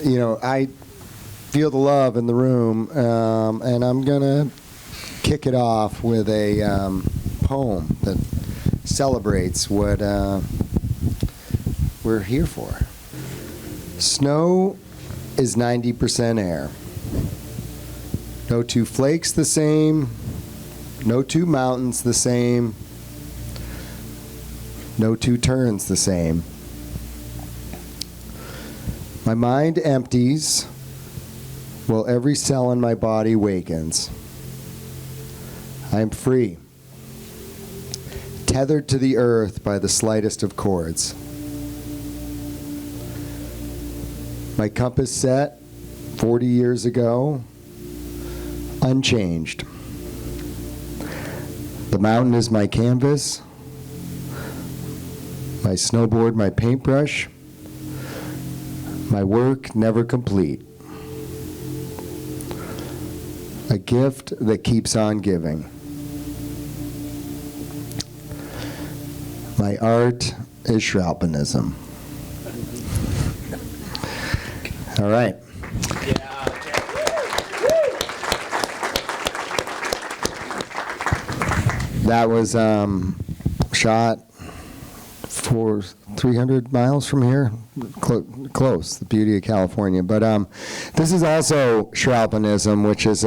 I feel the love in the room, and I'm going to kick it off with a poem that celebrates what we're here for. Snow is 90% air. No two flakes the same, no two mountains the same, no two turns the same. My mind empties while every cell in my body wakens. I am free, tethered to the earth by the slightest of cords. My compass set 40 years ago, unchanged. The mountain is my canvas, my snowboard, my paintbrush, my work never complete. A gift that keeps on giving. My art is Shralpinism. All right. That was shot 300 miles from here, close, the beauty of California. But this is also Shralpinism, which is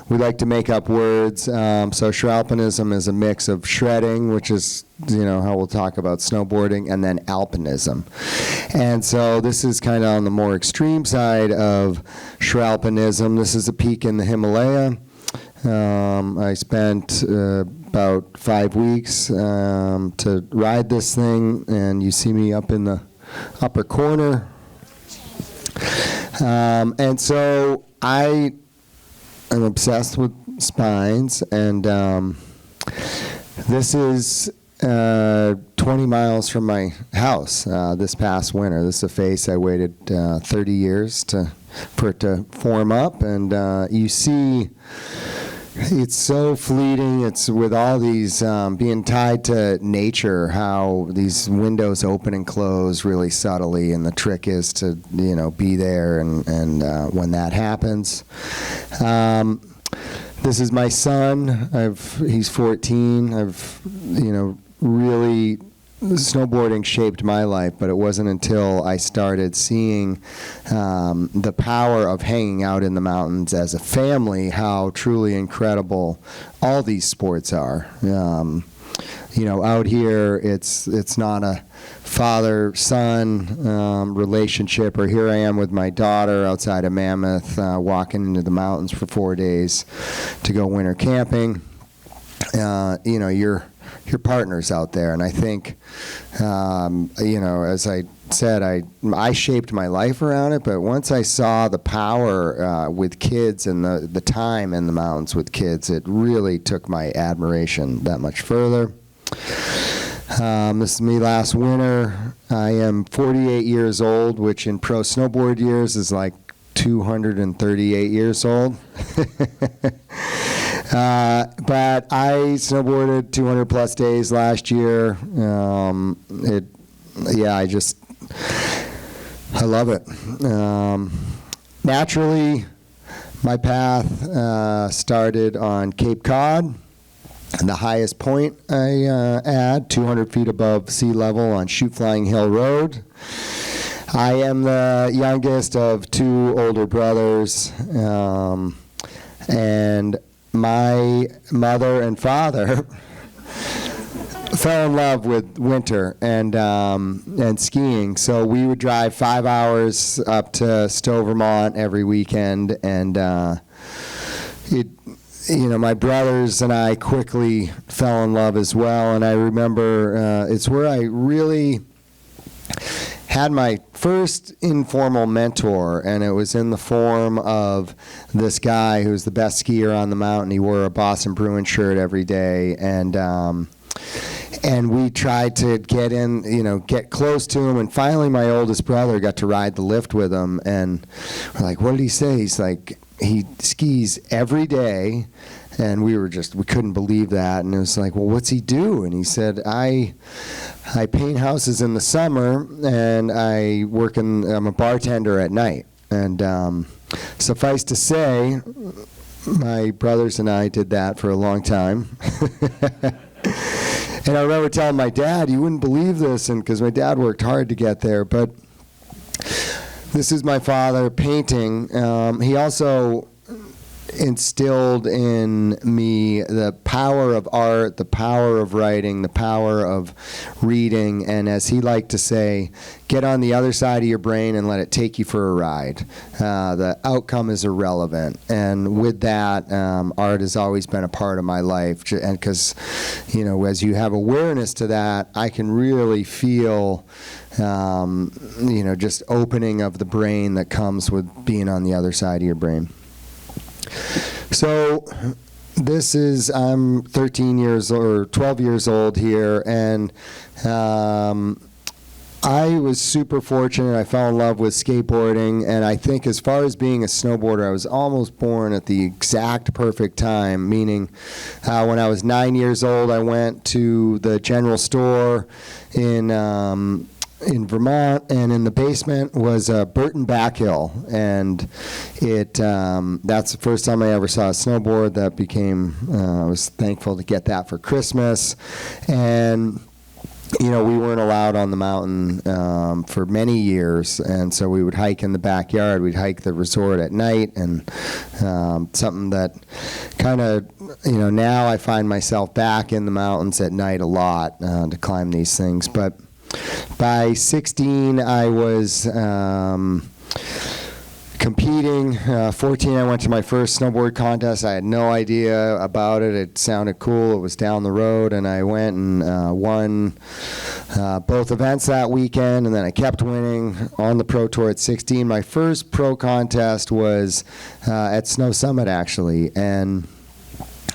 we like to make up words. So Shralpinism is a mix of shredding, which is how we'll talk about snowboarding, and then alpinism. And so this is kind of on the more extreme side of Shralpinism. This is a peak in the Himalaya. I spent about 5 weeks to ride this thing, and you see me up in the upper corner. And so I am obsessed with spines, and this is 20 miles from my house this past winter. This is a face I waited 30 years for it to form up, and you see it's so fleeting. It's with all these being tied to nature, how these windows open and close really subtly, and the trick is to be there and when that happens. This is my son. He's 14. I've really, snowboarding shaped my life, but it wasn't until I started seeing the power of hanging out in the mountains as a family, how truly incredible all these sports are. Out here, it's not a father-son relationship, or here I am with my daughter outside of Mammoth, walking into the mountains for 4 days to go winter camping. Your partners out there, and I think, as I said, I shaped my life around it, but once I saw the power with kids and the time in the mountains with kids, it really took my admiration that much further. This is me last winter. I am 48 years old, which in pro snowboard years is like 238 years old. But I snowboarded 200 plus days last year. I love it. Naturally, my path started on Cape Cod, and the highest point I at 200 feet above sea level on Chute Flying Hill Road. I am the youngest of two older brothers, and my mother and father fell in love with winter and skiing. So we would drive 5 hours up to Stowe, Vermont every weekend, and my brothers and I quickly fell in love as well. And I remember it's where I really had my first informal mentor, and it was in the form of this guy who's the best skier on the mountain. He wore a Boston Bruins shirt every day, and we tried to get close to him, and finally my oldest brother got to ride the lift with him, and we're like, what did he say? He's like, he skis every day, and we couldn't believe that, and it was like, well, what's he do? And he said, I paint houses in the summer, and I'm a bartender at night. And suffice to say, my brothers and I did that for a long time. And I remember telling my dad, you wouldn't believe this, and because my dad worked hard to get there, but this is my father painting. He also instilled in me the power of art, the power of writing, the power of reading, and as he liked to say, get on the other side of your brain and let it take you for a ride. The outcome is irrelevant, and with that, art has always been a part of my life, and because, you know, as you have awareness to that, I can really feel you know, just opening of the brain that comes with being on the other side of your brain. So this is, I'm 13 years or 12 years old here, and I was super fortunate. I fell in love with skateboarding, and I think as far as being a snowboarder, I was almost born at the exact perfect time, meaning when I was 9 years old, I went to the general store in Vermont, and in the basement was a Burton backhill, and that's the first time I ever saw a snowboard. That became, I was thankful to get that for Christmas, and you know, we weren't allowed on the mountain for many years, and so we would hike in the backyard. We'd hike the resort at night, and something that kind of, you know, now I find myself back in the mountains at night a lot to climb these things, but by 16, I was competing. 14, I went to my first snowboard contest. I had no idea about it. It sounded cool. It was down the road, and I went and won both events that weekend, and then I kept winning on the Pro Tour at 16. My first pro contest was at Snow Summit, actually, and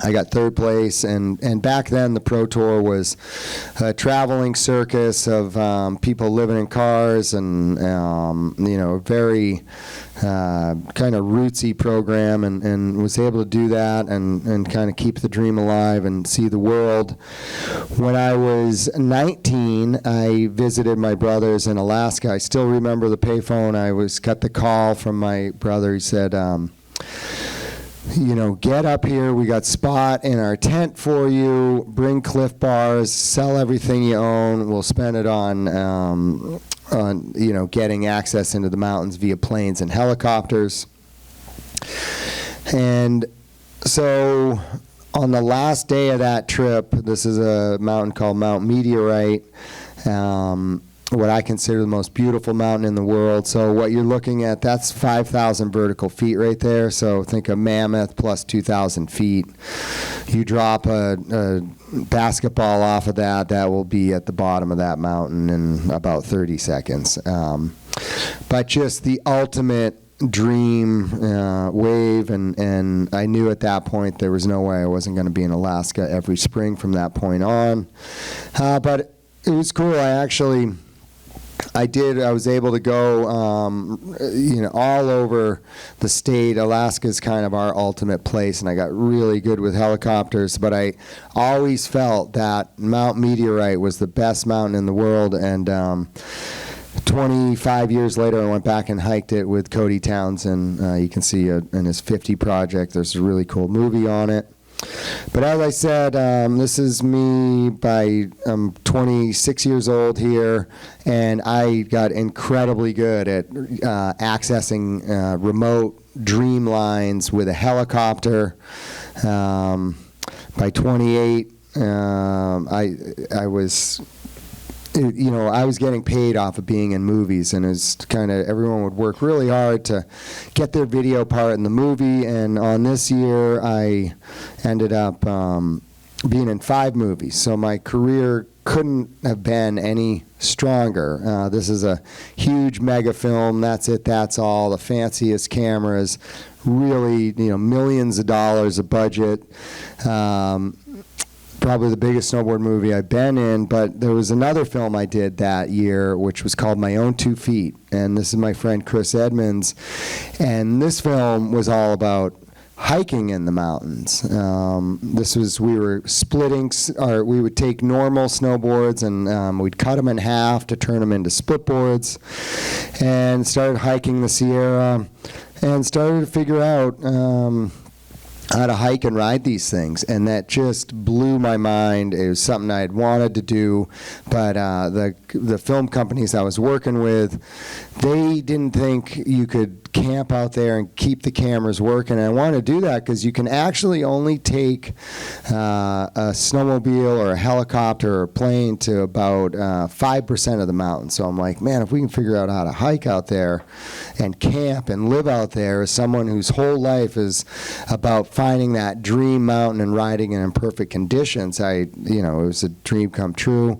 I got third place, and back then the Pro Tour was a traveling circus of people living in cars, and you know, a very kind of rootsy program, and was able to do that and kind of keep the dream alive and see the world. When I was 19, I visited my brothers in Alaska. I still remember the payphone. Got the call from my brother. He said, you know, get up here. We got spot in our tent for you. Bring Cliff Bars. Sell everything you own. We'll spend it on you know, getting access into the mountains via planes and helicopters. And so on the last day of that trip, this is a mountain called Mount Meteorite, what I consider the most beautiful mountain in the world. So what you're looking at, that's 5,000 vertical feet right there. So think a mammoth plus 2,000 feet. You drop a basketball off of that, that will be at the bottom of that mountain in about 30 seconds. But just the ultimate dream wave, and I knew at that point there was no way I wasn't going to be in Alaska every spring from that point on. But it was cool. I was able to go, you know, all over the state. Alaska's kind of our ultimate place, and I got really good with helicopters, but I always felt that Mount Meteorite was the best mountain in the world, and 25 years later, I went back and hiked it with Cody Townsend. You can see in his 50 project, there's a really cool movie on it. But as I said, this is me I'm 26 years old here, and I got incredibly good at accessing remote dream lines with a helicopter. By 28, I was, you know, I was getting paid off of being in movies, and it's kind of, everyone would work really hard to get their video part in the movie, and on this year I ended up being in 5 movies, so my career couldn't have been any stronger. This is a huge mega film, that's it, that's all, the fanciest cameras, really, you know, millions of dollars of budget. Probably the biggest snowboard movie I've been in, but there was another film I did that year which was called My Own 2 Feet, and this is my friend Chris Edmonds, and this film was all about hiking in the mountains. We were splitting, or we would take normal snowboards and we'd cut them in half to turn them into split boards, and started hiking the Sierra, and started to figure out how to hike and ride these things, and that just blew my mind. It was something I had wanted to do, but the film companies I was working with, they didn't think you could camp out there and keep the cameras working. And I wanted to do that because you can actually only take a snowmobile or a helicopter or a plane to about 5% of the mountain. So I'm like, man, if we can figure out how to hike out there and camp and live out there as someone whose whole life is about finding that dream mountain and riding it in perfect conditions, it was a dream come true.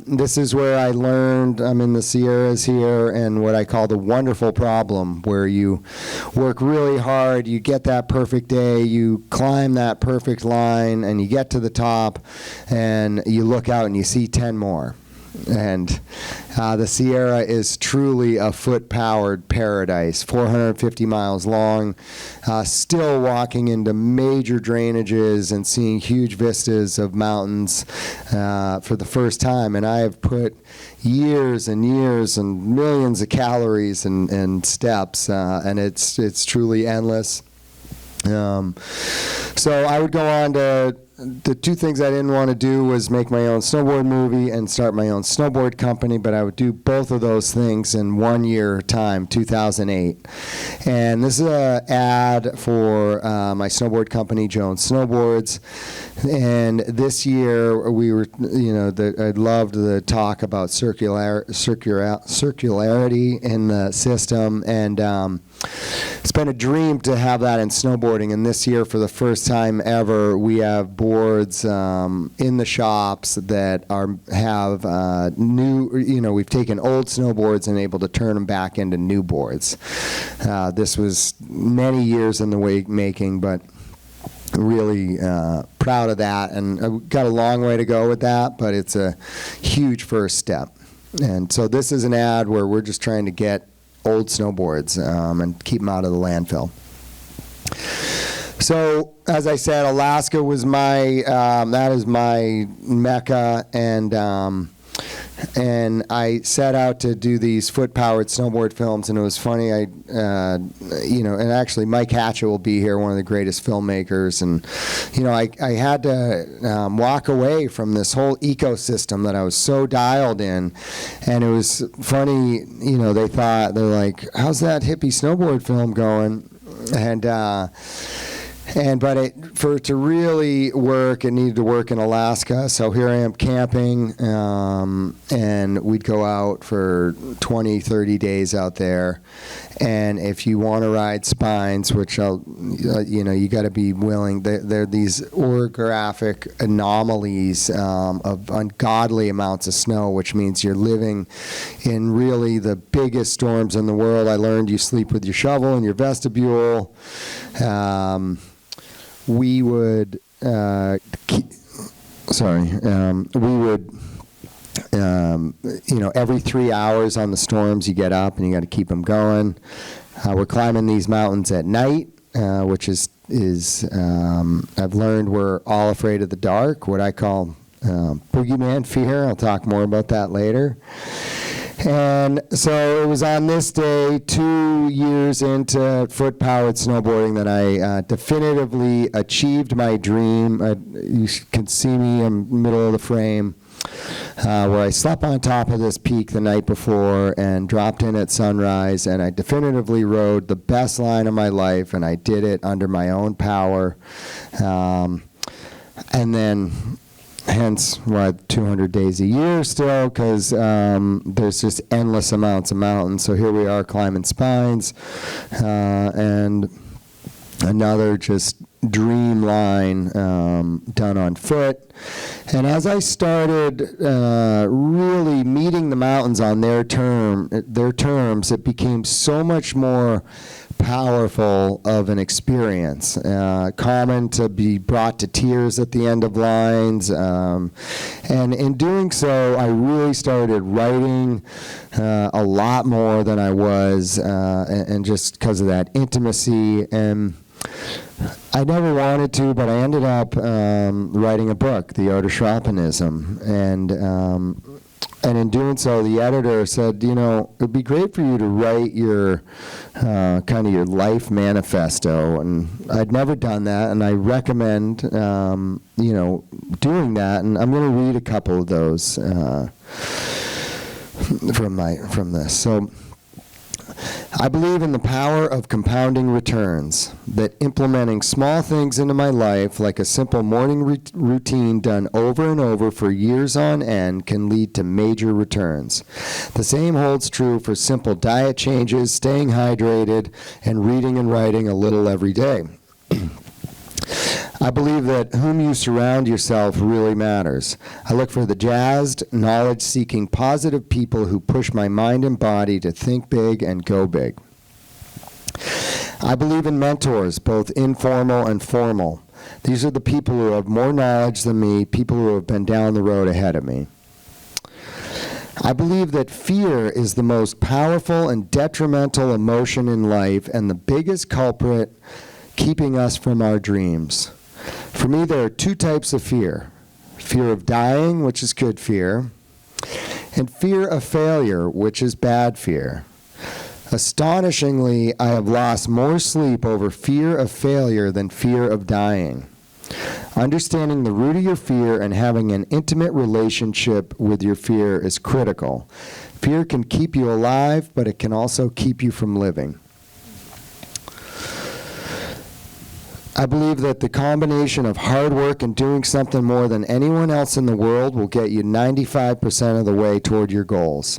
This is where I learned, I'm in the Sierras here, and what I call the wonderful problem, where you work really hard, you get that perfect day, you climb that perfect line, and you get to the top, and you look out and you see 10 more. And the Sierra is truly a foot-powered paradise, 450 miles long, still walking into major drainages and seeing huge vistas of mountains for the first time. And I have put years and years and millions of calories and steps, and it's truly endless. So I would go on to, the two things I didn't want to do was make my own snowboard movie and start my own snowboard company, but I would do both of those things in 1 year time, 2008. And this is an ad for my snowboard company, Jones Snowboards. And this year we were, I loved the talk about circularity in the system, and it's been a dream to have that in snowboarding. And this year, for the first time ever, we have boards in the shops that have new. We've taken old snowboards and able to turn them back into new boards. This was many years in the making, but really proud of that. And I've got a long way to go with that, but it's a huge first step. And so this is an ad where we're just trying to get old snowboards and keep them out of the landfill. So, as I said, Alaska was that is my mecca, and I set out to do these foot-powered snowboard films, and it was funny. And actually, Mike Hatchett will be here, one of the greatest filmmakers, and I had to walk away from this whole ecosystem that I was so dialed in, and it was funny. They're like, "How's that hippie snowboard film going?" But for it to really work, it needed to work in Alaska. So here I am camping, and we'd go out for 20, 30 days out there. And if you want to ride spines, which you got to be willing. They're these orographic anomalies of ungodly amounts of snow, which means you're living in really the biggest storms in the world. I learned you sleep with your shovel in your vestibule. We would, every 3 hours on the storms, you get up and you got to keep them going. We're climbing these mountains at night, which is I've learned we're all afraid of the dark, what I call boogeyman fear. I'll talk more about that later. And so it was on this day, 2 years into foot-powered snowboarding, that I definitively achieved my dream. You can see me in the middle of the frame, where I slept on top of this peak the night before and dropped in at sunrise, and I definitively rode the best line of my life, and I did it under my own power. And then hence why 200 days a year still, because there's just endless amounts of mountains. So here we are climbing spines, and another just dream line done on foot. And as I started really meeting the mountains on their terms, it became so much more powerful of an experience. Common to be brought to tears at the end of lines. And in doing so, I really started writing a lot more than I was, and just because of that intimacy. And I never wanted to, but I ended up writing a book, The Art of Schwalpenism, and in doing so, the editor said, you know, it'd be great for you to write your kind of your life manifesto, and I'd never done that, and I recommend, you know, doing that, and I'm going to read a couple of those from this. So, I believe in the power of compounding returns, that implementing small things into my life, like a simple morning routine done over and over for years on end, can lead to major returns. The same holds true for simple diet changes, staying hydrated, and reading and writing a little every day. I believe that whom you surround yourself really matters. I look for the jazzed, knowledge-seeking, positive people who push my mind and body to think big and go big. I believe in mentors, both informal and formal. These are the people who have more knowledge than me, people who have been down the road ahead of me. I believe that fear is the most powerful and detrimental emotion in life and the biggest culprit keeping us from our dreams. For me, there are two types of fear. Fear of dying, which is good fear, and fear of failure, which is bad fear. Astonishingly, I have lost more sleep over fear of failure than fear of dying. Understanding the root of your fear and having an intimate relationship with your fear is critical. Fear can keep you alive, but it can also keep you from living. I believe that the combination of hard work and doing something more than anyone else in the world will get you 95% of the way toward your goals.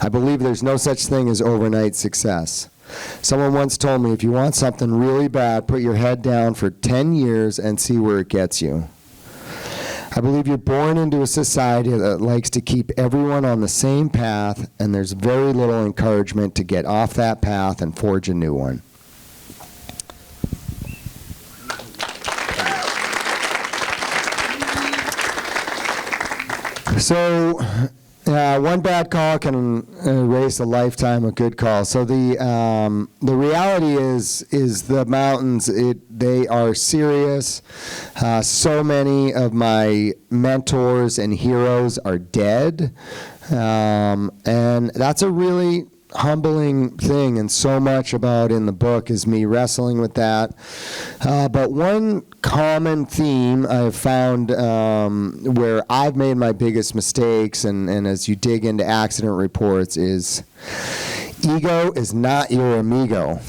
I believe there's no such thing as overnight success. Someone once told me, if you want something really bad, put your head down for 10 years and see where it gets you. I believe you're born into a society that likes to keep everyone on the same path, and there's very little encouragement to get off that path and forge a new one. So, one bad call can erase a lifetime of good calls. So the reality is the mountains. They are serious. So many of my mentors and heroes are dead, and that's a really humbling thing, and so much about in the book is me wrestling with that. But one common theme I've found where I've made my biggest mistakes, and as you dig into accident reports, is ego is not your amigo.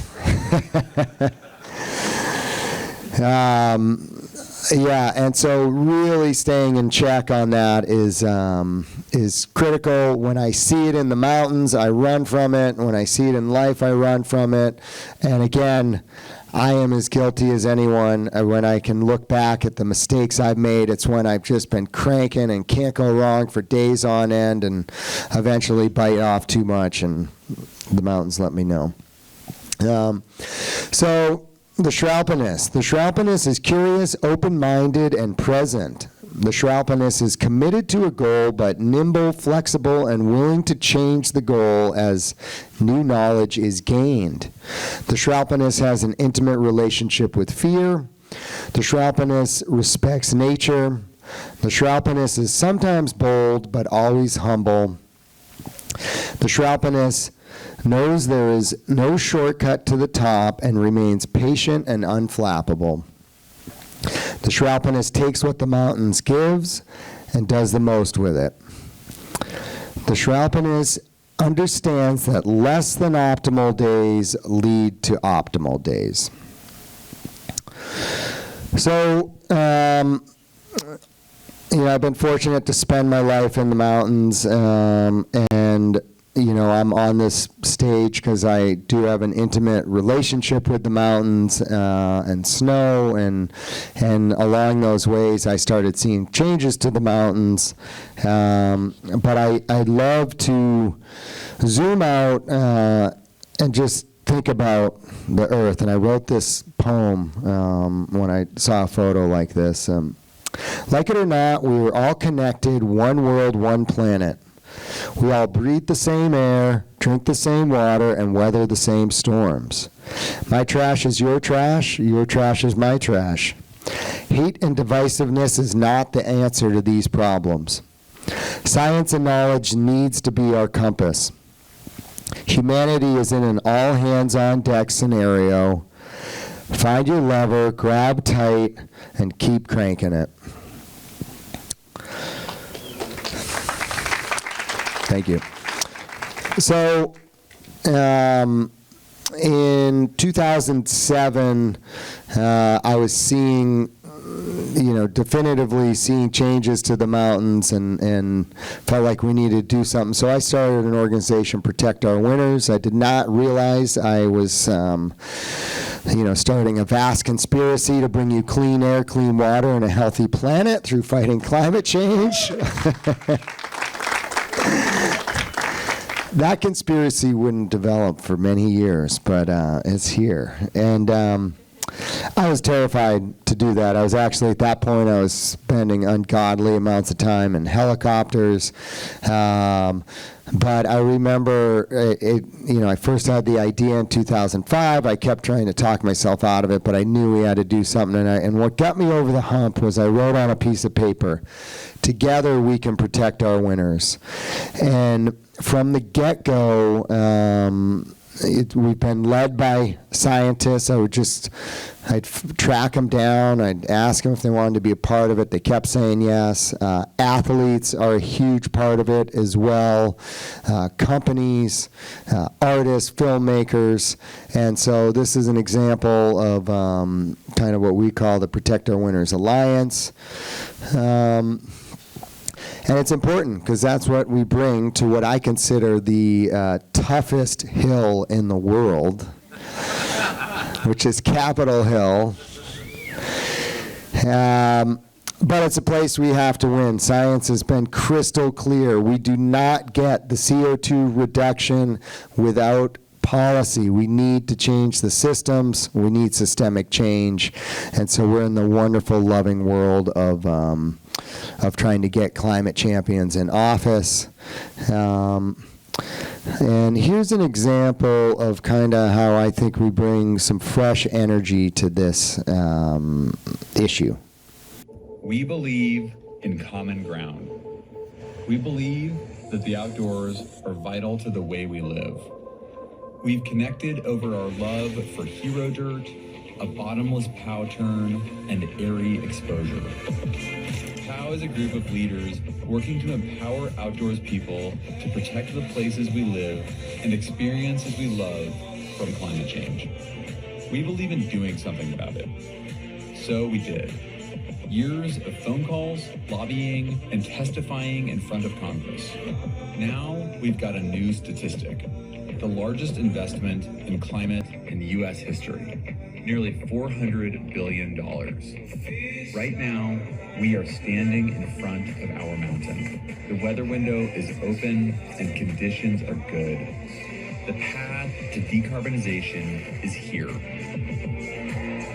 Yeah, and so really staying in check on that is critical. When I see it in the mountains, I run from it. When I see it in life, I run from it. And again, I am as guilty as anyone. When I can look back at the mistakes I've made, it's when I've just been cranking and can't go wrong for days on end and eventually bite off too much, and the mountains let me know. So the Schwalpenist. The Schwalpenist is curious, open-minded, and present. The Schwalpenist is committed to a goal, but nimble, flexible, and willing to change the goal as new knowledge is gained. The Schwalpenist has an intimate relationship with fear. The Schwalpenist respects nature. The Schwalpenist is sometimes bold, but always humble. The Schwalpenist knows there is no shortcut to the top and remains patient and unflappable. The Schwalpenist takes what the mountains gives and does the most with it. The Schwalpenist understands that less than optimal days lead to optimal days. So, I've been fortunate to spend my life in the mountains, and I'm on this stage because I do have an intimate relationship with the mountains and snow, and along those ways I started seeing changes to the mountains. But I love to zoom out and just think about the earth. And I wrote this poem when I saw a photo like this. Like it or not, we were all connected, one world, one planet. We all breathe the same air, drink the same water, and weather the same storms. My trash is your trash is my trash. Hate and divisiveness is not the answer to these problems. Science and knowledge needs to be our compass. Humanity is in an all-hands-on-deck scenario. Find your lever, grab tight, and keep cranking it. Thank you. So, in 2007, I was seeing, definitively seeing changes to the mountains and felt like we needed to do something. So I started an organization, Protect Our Winters. I did not realize I was, starting a vast conspiracy to bring you clean air, clean water, and a healthy planet through fighting climate change. That conspiracy wouldn't develop for many years, but it's here. And I was terrified to do that. I was actually, at that point, I was spending ungodly amounts of time in helicopters. But I remember, I first had the idea in 2005. I kept trying to talk myself out of it, but I knew we had to do something. And what got me over the hump was I wrote on a piece of paper, "Together we can protect our winters." And from the get-go, we've been led by scientists. I'd track them down. I'd ask them if they wanted to be a part of it. They kept saying yes. Athletes are a huge part of it as well. Companies, artists, filmmakers. And so this is an example of kind of what we call the Protect Our Winters Alliance. And it's important because that's what we bring to what I consider the toughest hill in the world, which is Capitol Hill. But it's a place we have to win. Science has been crystal clear. We do not get the CO2 reduction without policy. We need to change the systems. We need systemic change. And so we're in the wonderful, loving world of trying to get climate champions in office. And here's an example of kind of how I think we bring some fresh energy to this issue. We believe in common ground. We believe that the outdoors are vital to the way we live. We've connected over our love for hero dirt, a bottomless POW turn, and airy exposure. POW is a group of leaders working to empower outdoors people to protect the places we live and experiences we love from climate change. We believe in doing something about it. So we did. Years of phone calls, lobbying, and testifying in front of Congress. Now we've got a new statistic. The largest investment in climate in U.S. history, nearly $400 billion. Right now, we are standing in front of our mountain. The weather window is open and conditions are good. The path to decarbonization is here.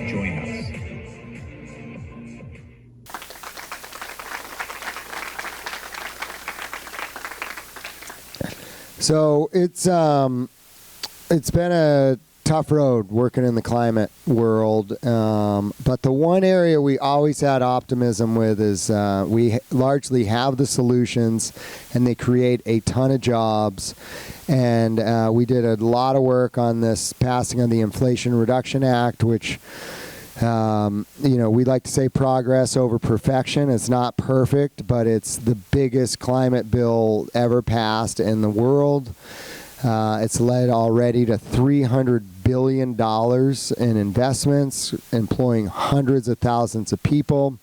Join us. So it's been a tough road working in the climate world, but the one area we always had optimism with is we largely have the solutions, and they create a ton of jobs. And we did a lot of work on this passing of the Inflation Reduction Act, which we like to say progress over perfection. It's not perfect, but it's the biggest climate bill ever passed in the world. It's led already to $300 billion in investments, employing hundreds of thousands of people.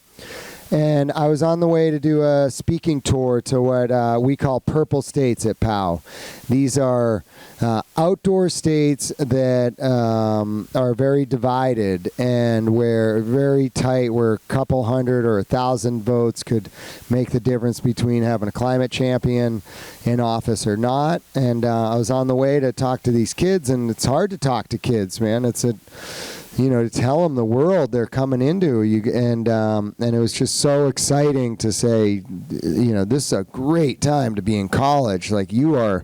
And I was on the way to do a speaking tour to what we call purple states at POW. These are outdoor states that are very divided and where very tight, where a couple hundred or 1,000 votes could make the difference between having a climate champion in office or not. And I was on the way to talk to these kids, and it's hard to talk to kids, man. It's to tell them the world they're coming into. And it was just so exciting to say, this is a great time to be in college. Like, the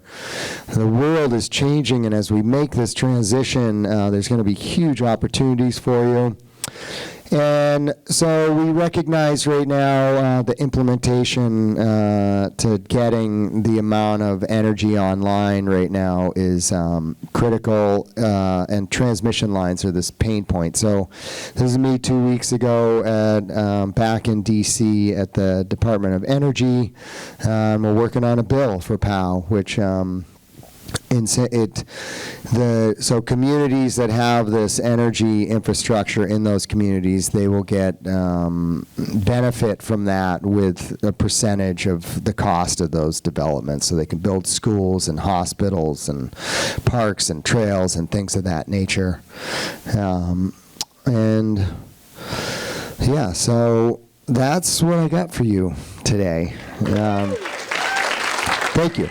world is changing, and as we make this transition, there's going to be huge opportunities for you. And so we recognize right now the implementation to getting the amount of energy online right now is critical, and transmission lines are this pain point. So this is me 2 weeks ago back in D.C. at the Department of Energy. We're working on a bill for POW, which so communities that have this energy infrastructure in those communities, they will get benefit from that with a percentage of the cost of those developments, so they can build schools and hospitals and parks and trails and things of that nature. So that's what I got for you today. Thank you.